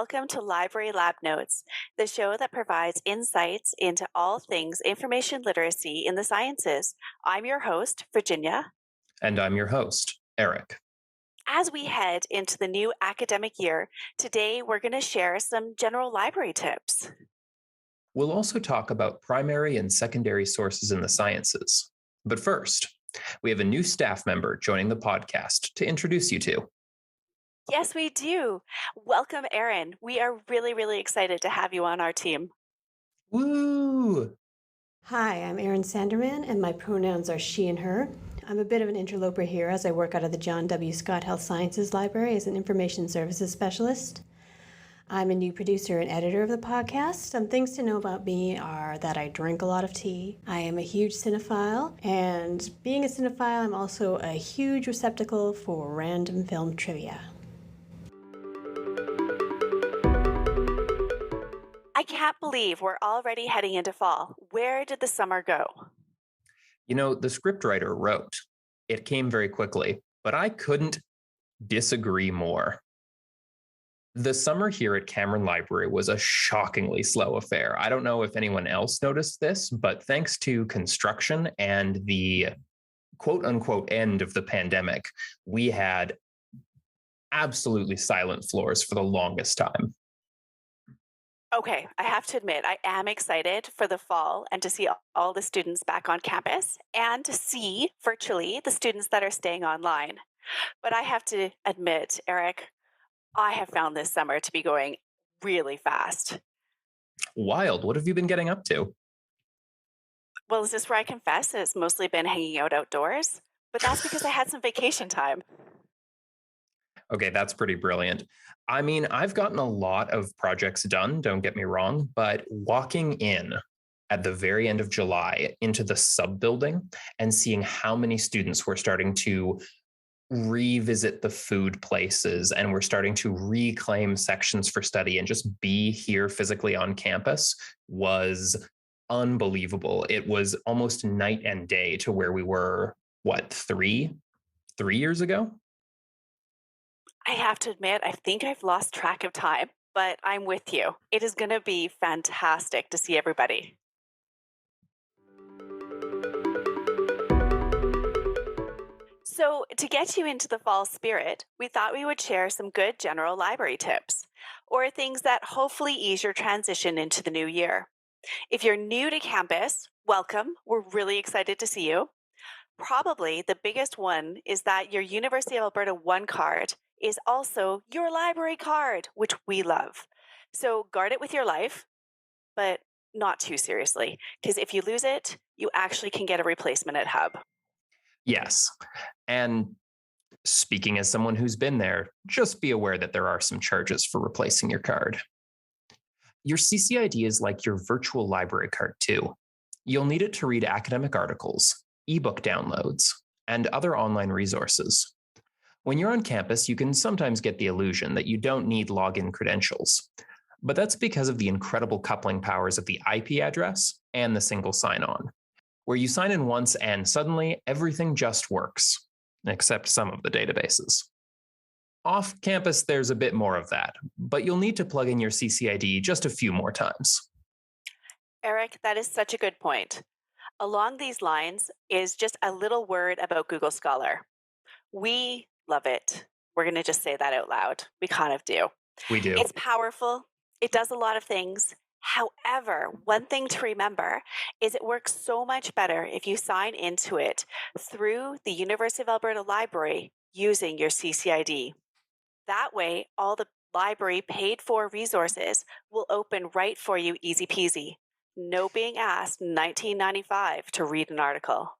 welcome to Library Lab Notes, the show that provides insights into all things information literacy in the sciences. I'm your host, Virginia. And I'm your host, Eric. As we head into the new academic year, today we're going to share some general library tips. We'll also talk about primary and secondary sources in the sciences. But first, we have a new staff member joining the podcast to introduce you to. Yes, we do. Welcome, Erin. We are really excited to have you on our team. Woo! Hi, I'm Erin Sanderman, and my pronouns are she and her. I'm a bit of an interloper here as I work out of the John W. Scott Health Sciences Library as an information services specialist. I'm a new producer and editor of the podcast. Some things to know about me are that I drink a lot of tea. I am a huge cinephile, and being a cinephile, I'm also a huge receptacle for random film trivia. I can't believe we're already heading into fall. Where did the summer go? You know, the scriptwriter wrote, "It came very quickly, but I couldn't disagree more." The summer here at Cameron Library was a shockingly slow affair. I don't know if anyone else noticed this, but thanks to construction and the quote unquote end of the pandemic, we had absolutely silent floors for the longest time. Okay, I have to admit, I am excited for the fall and to see all the students back on campus and to see virtually the students that are staying online. But I have to admit, Eric, I have found this summer to be going really fast. Wild. What have you been getting up to? Well, is this where I confess it's mostly been hanging out outdoors? But that's because I had some vacation time. Okay, that's pretty brilliant. I mean, I've gotten a lot of projects done, don't get me wrong, but walking in at the very end of July into the sub building and seeing how many students were starting to revisit the food places and we're starting to reclaim sections for study and just be here physically on campus was unbelievable. It was almost night and day to where we were, what, three years ago? I have to admit, I think I've lost track of time, but I'm with you. It is going to be fantastic to see everybody. So, to get you into the fall spirit, we thought we would share some good general library tips, or things that hopefully ease your transition into the new year. If you're new to campus, welcome. We're really excited to see you. Probably the biggest one is that your University of Alberta One card is also your library card, which we love. So guard it with your life, but not too seriously, because if you lose it, you actually can get a replacement at Hub. Yes. And speaking as someone who's been there, just be aware that there are some charges for replacing your card. Your CCID is like your virtual library card too. You'll need it to read academic articles, ebook downloads, and other online resources. When you're on campus, you can sometimes get the illusion that you don't need login credentials, but that's because of the incredible coupling powers of the IP address and the single sign-on, where you sign in once and suddenly everything just works, except some of the databases. Off campus, there's a bit more of that, but you'll need to plug in your CCID just a few more times. Eric, that is such a good point. Along these lines is just a little word about Google Scholar. We love it. We're going to just say that out loud. We kind of do. We do. It's powerful. It does a lot of things. However, one thing to remember is it works so much better if you sign into it through the University of Alberta Library using your CCID. That way, all the library paid for resources will open right for you easy peasy. No being asked in 1995 to read an article.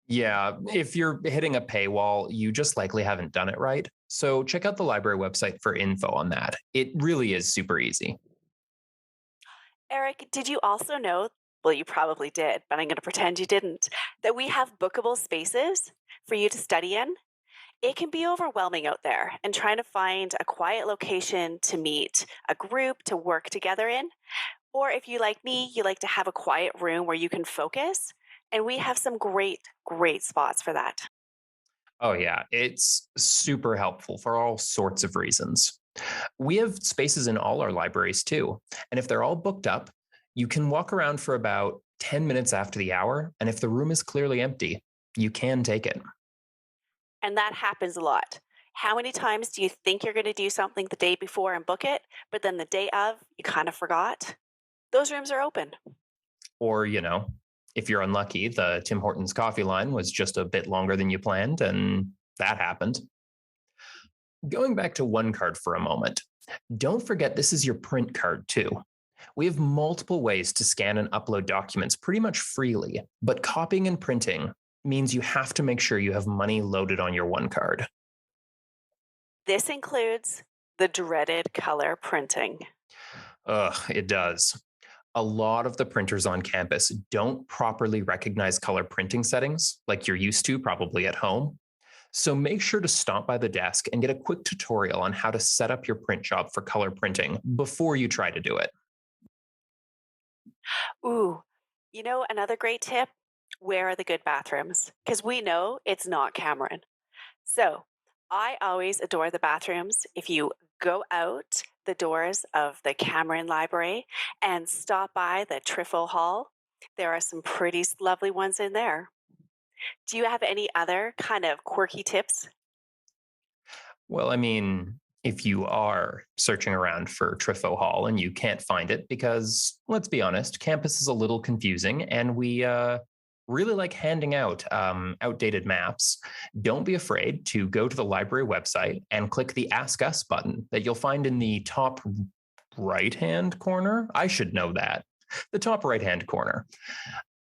Yeah, if you're hitting a paywall, you just likely haven't done it right. So check out the library website for info on that. It really is super easy. Eric, did you also know, well, you probably did, but I'm going to pretend you didn't, that we have bookable spaces for you to study in? It can be overwhelming out there and trying to find a quiet location to meet a group to work together in. Or if you like me, you like to have a quiet room where you can focus. And we have some great spots for that. Oh, yeah. It's super helpful for all sorts of reasons. We have spaces in all our libraries too. And if they're all booked up, you can walk around for about 10 minutes after the hour. And if the room is clearly empty, you can take it. And that happens a lot. How many times do you think you're going to do something the day before and book it, but then the day of, you kind of forgot? Those rooms are open. Or, if you're unlucky, the Tim Hortons coffee line was just a bit longer than you planned, and that happened. Going back to OneCard for a moment, don't forget this is your print card too. We have multiple ways to scan and upload documents pretty much freely, but copying and printing means you have to make sure you have money loaded on your OneCard. This includes the dreaded color printing. Ugh, it does. A lot of the printers on campus don't properly recognize color printing settings like you're used to probably at home. So make sure to stop by the desk and get a quick tutorial on how to set up your print job for color printing before you try to do it. Ooh, another great tip? Where are the good bathrooms? Because we know it's not Cameron. So I always adore the bathrooms. If you go out the doors of the Cameron Library and stop by the Trifle Hall, there are some pretty lovely ones in there. Do you have any other kind of quirky tips? Well, if you are searching around for Trifo Hall and you can't find it, because let's be honest, campus is a little confusing and we really like handing out outdated maps, don't be afraid to go to the library website and click the Ask Us button that you'll find in the top right-hand corner. I should know that. The top right-hand corner.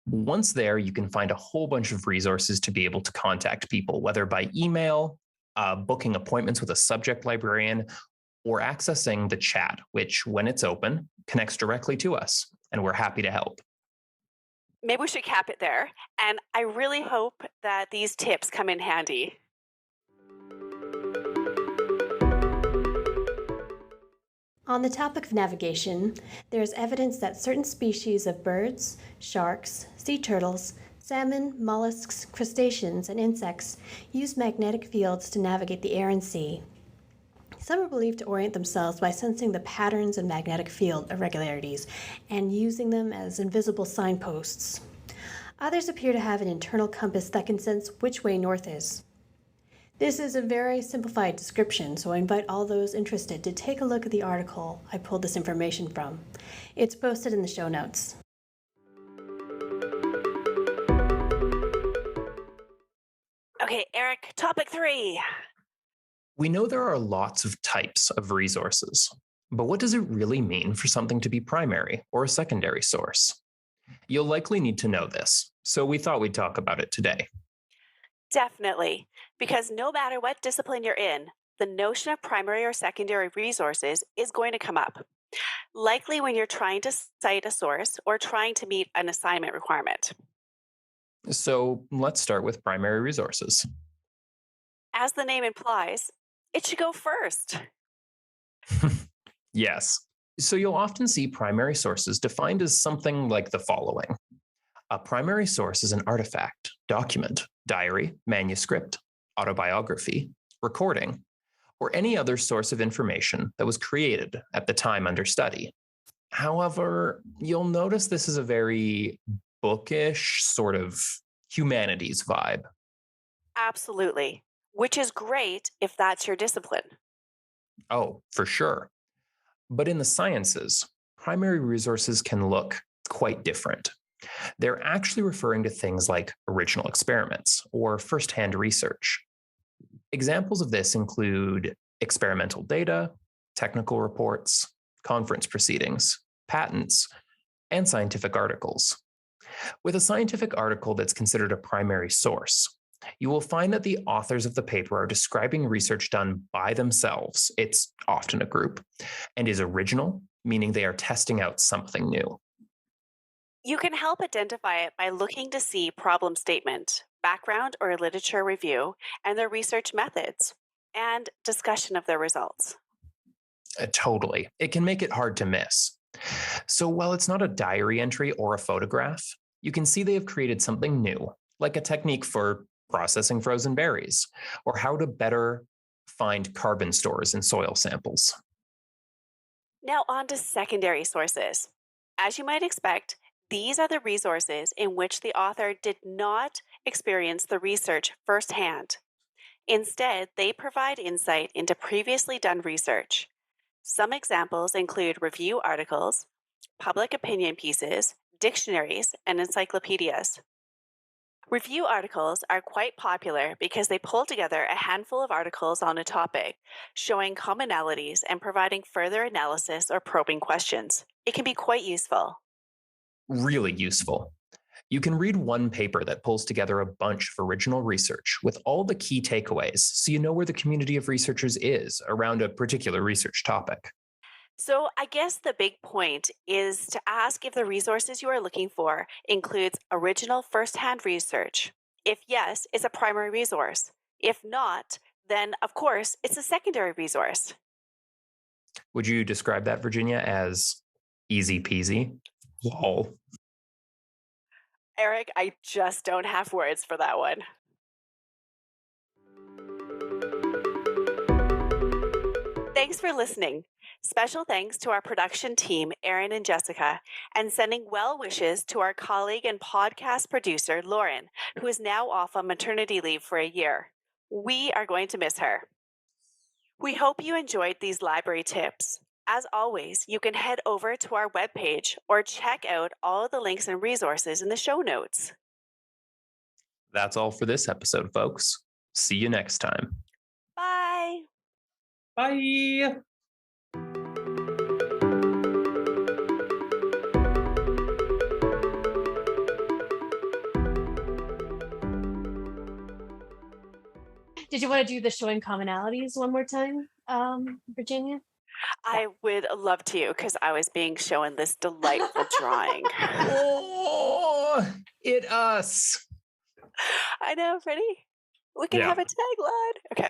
Once there, you can find a whole bunch of resources to be able to contact people, whether by email, booking appointments with a subject librarian, or accessing the chat, which, when it's open, connects directly to us, and we're happy to help. Maybe we should cap it there. And I really hope that these tips come in handy. On the topic of navigation, there is evidence that certain species of birds, sharks, sea turtles, salmon, mollusks, crustaceans, and insects use magnetic fields to navigate the air and sea. Some are believed to orient themselves by sensing the patterns in magnetic field irregularities and using them as invisible signposts. Others appear to have an internal compass that can sense which way north is. This is a very simplified description, so I invite all those interested to take a look at the article I pulled this information from. It's posted in the show notes. Okay, Eric, topic 3. We know there are lots of types of resources, but what does it really mean for something to be primary or a secondary source? You'll likely need to know this, so we thought we'd talk about it today. Definitely, because no matter what discipline you're in, the notion of primary or secondary resources is going to come up, likely when you're trying to cite a source or trying to meet an assignment requirement. So let's start with primary resources. As the name implies, it should go first. Yes. So you'll often see primary sources defined as something like the following. A primary source is an artifact, document, diary, manuscript, autobiography, recording, or any other source of information that was created at the time under study. However, you'll notice this is a very bookish sort of humanities vibe. Absolutely, which is great if that's your discipline. Oh, for sure. But in the sciences, primary resources can look quite different. They're actually referring to things like original experiments or firsthand research. Examples of this include experimental data, technical reports, conference proceedings, patents, and scientific articles. With a scientific article that's considered a primary source, you will find that the authors of the paper are describing research done by themselves. It's often a group, and is original, meaning they are testing out something new. You can help identify it by looking to see problem statement, background or literature review, and their research methods, and discussion of their results. Totally. It can make it hard to miss. So while it's not a diary entry or a photograph, you can see they have created something new, like a technique for processing frozen berries, or how to better find carbon stores in soil samples. Now, on to secondary sources. As you might expect, these are the resources in which the author did not experience the research firsthand. Instead, they provide insight into previously done research. Some examples include review articles, public opinion pieces, dictionaries, and encyclopedias. Review articles are quite popular because they pull together a handful of articles on a topic, showing commonalities and providing further analysis or probing questions. It can be quite useful. Really useful. You can read one paper that pulls together a bunch of original research with all the key takeaways so you know where the community of researchers is around a particular research topic. So, I guess the big point is to ask if the resources you are looking for includes original first-hand research. If yes, it's a primary resource. If not, then of course, it's a secondary resource. Would you describe that, Virginia, as easy peasy? Lol. Eric, I just don't have words for that one. Thanks for listening. Special thanks to our production team, Aaron and Jessica, and sending well wishes to our colleague and podcast producer, Lauren, who is now off on maternity leave for a year. We are going to miss her. We hope you enjoyed these library tips. As always, you can head over to our webpage or check out all the links and resources in the show notes. That's all for this episode, folks. See you next time. Bye. Bye. Did you want to do the showing commonalities one more time, Virginia? I would love to because I was being shown this delightful drawing. Oh, it us. I know, Freddie. We can have a tagline. Okay.